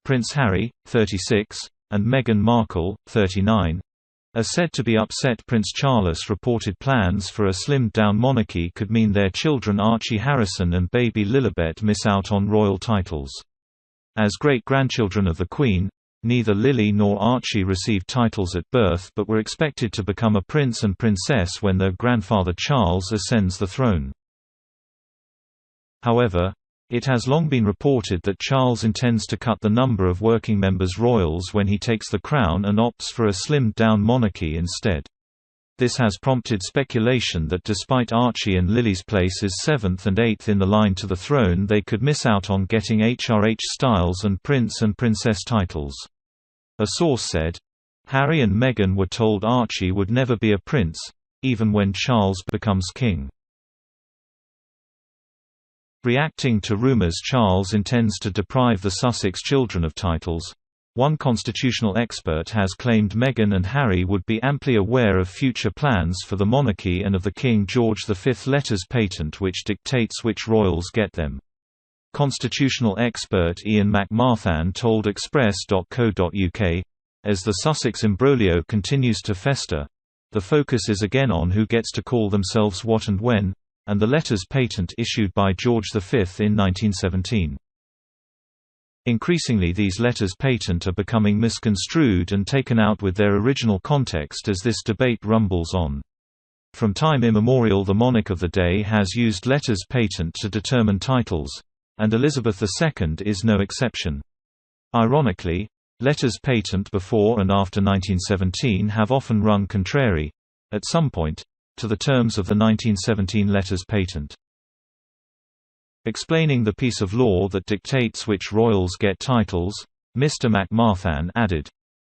Prince Harry, 36, and Meghan Markle, 39, are said to be upset Prince Charles' reported plans for a slimmed-down monarchy could mean their children Archie Harrison and baby Lilibet miss out on royal titles. As great-grandchildren of the Queen, neither Lily nor Archie received titles at birth but were expected to become a prince and princess when their grandfather Charles ascends the throne. However, it has long been reported that Charles intends to cut the number of working members royals when he takes the crown and opts for a slimmed-down monarchy instead. This has prompted speculation that despite Archie and Lily's places 7th and 8th in the line to the throne, they could miss out on getting HRH styles and prince and princess titles. A source said, "Harry and Meghan were told Archie would never be a prince, even when Charles becomes king." Reacting to rumours Charles intends to deprive the Sussex children of titles, one constitutional expert has claimed Meghan and Harry would be amply aware of future plans for the monarchy and of the King George V letters patent which dictates which royals get them. Constitutional expert Iain MacMarthanne told Express.co.uk, "As the Sussex imbroglio continues to fester, the focus is again on who gets to call themselves what and when, and the letters patent issued by George V in 1917. Increasingly these letters patent are becoming misconstrued and taken out with their original context as this debate rumbles on. From time immemorial the monarch of the day has used letters patent to determine titles, and Elizabeth II is no exception. Ironically, letters patent before and after 1917 have often run contrary, at some point, to the terms of the 1917 letters patent. Explaining the piece of law that dictates which royals get titles, Mr. MacMarthanne added,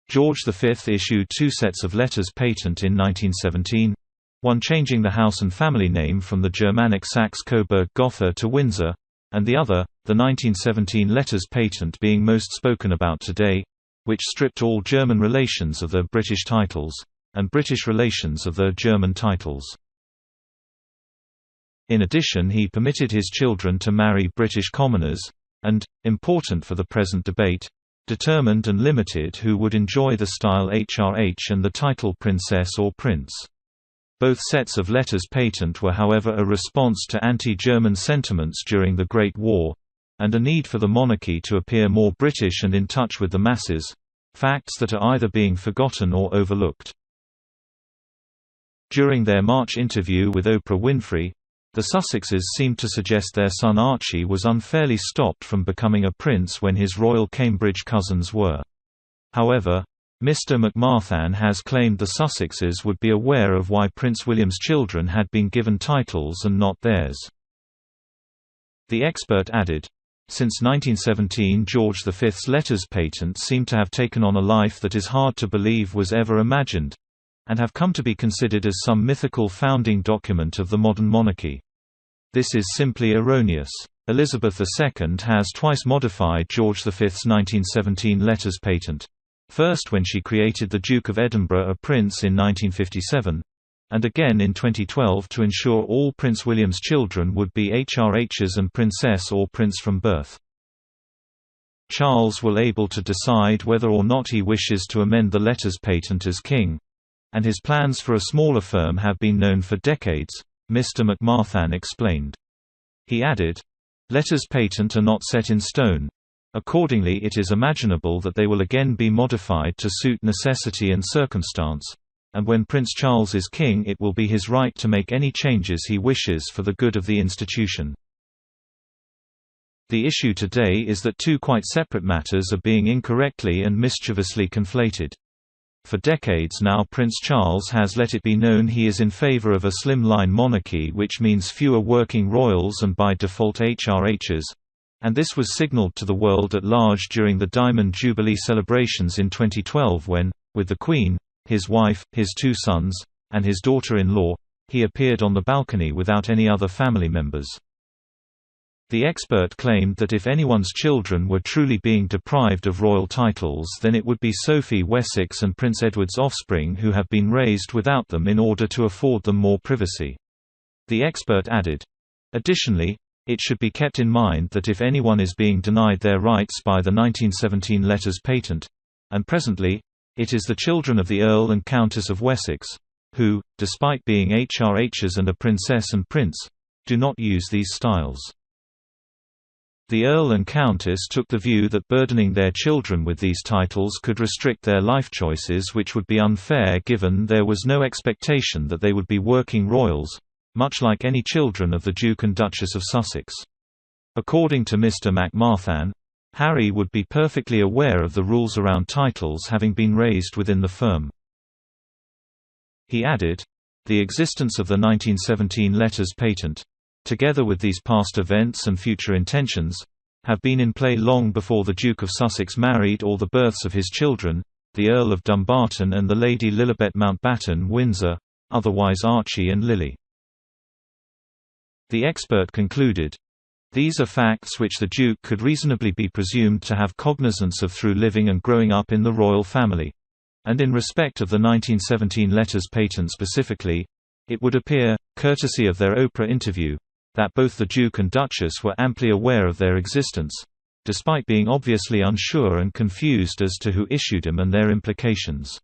"George V issued two sets of letters patent in 1917, one changing the house and family name from the Germanic Saxe-Coburg-Gotha to Windsor, and the other, the 1917 letters patent being most spoken about today, which stripped all German relations of their British titles, and British relations of their German titles." In addition, he permitted his children to marry British commoners, and, important for the present debate, determined and limited who would enjoy the style HRH and the title princess or prince. Both sets of letters patent were however a response to anti-German sentiments during the Great War, and a need for the monarchy to appear more British and in touch with the masses, facts that are either being forgotten or overlooked. During their March interview with Oprah Winfrey, the Sussexes seemed to suggest their son Archie was unfairly stopped from becoming a prince when his royal Cambridge cousins were. However, Mr. MacMarthanne has claimed the Sussexes would be aware of why Prince William's children had been given titles and not theirs. The expert added, "Since 1917 George V's letters patent seem to have taken on a life that is hard to believe was ever imagined, and have come to be considered as some mythical founding document of the modern monarchy. This is simply erroneous. Elizabeth II has twice modified George V's 1917 letters patent, first when she created the Duke of Edinburgh a prince in 1957, and again in 2012 to ensure all Prince William's children would be HRHs and princess or prince from birth. Charles will able to decide whether or not he wishes to amend the letters patent as king, and his plans for a smaller firm have been known for decades," Mr. MacMarthanne explained. He added, "Letters patent are not set in stone. Accordingly it is imaginable that they will again be modified to suit necessity and circumstance, and when Prince Charles is king it will be his right to make any changes he wishes for the good of the institution." The issue today is that two quite separate matters are being incorrectly and mischievously conflated. For decades now Prince Charles has let it be known he is in favor of a slimline monarchy, which means fewer working royals and by default HRHs, and this was signalled to the world at large during the Diamond Jubilee celebrations in 2012 when, with the Queen, his wife, his two sons, and his daughter-in-law, he appeared on the balcony without any other family members. The expert claimed that if anyone's children were truly being deprived of royal titles then it would be Sophie Wessex and Prince Edward's offspring who have been raised without them in order to afford them more privacy. The expert added, "Additionally, It should be kept in mind that if anyone is being denied their rights by the 1917 letters patent, and presently, it is the children of the Earl and Countess of Wessex, who, despite being HRHs and a princess and prince, do not use these styles. The Earl and Countess took the view that burdening their children with these titles could restrict their life choices, which would be unfair given there was no expectation that they would be working royals, much like any children of the Duke and Duchess of Sussex. According to Mr. MacMarthanne, Harry would be perfectly aware of the rules around titles having been raised within the firm. He added, "The existence of the 1917 letters patent, together with these past events and future intentions, have been in play long before the Duke of Sussex married or the births of his children, the Earl of Dumbarton and the Lady Lilibet Mountbatten Windsor, otherwise Archie and Lili." The expert concluded, "These are facts which the Duke could reasonably be presumed to have cognizance of through living and growing up in the royal family. And in respect of the 1917 letters patent specifically, it would appear, courtesy of their Oprah interview, that both the Duke and Duchess were amply aware of their existence, despite being obviously unsure and confused as to who issued them and their implications."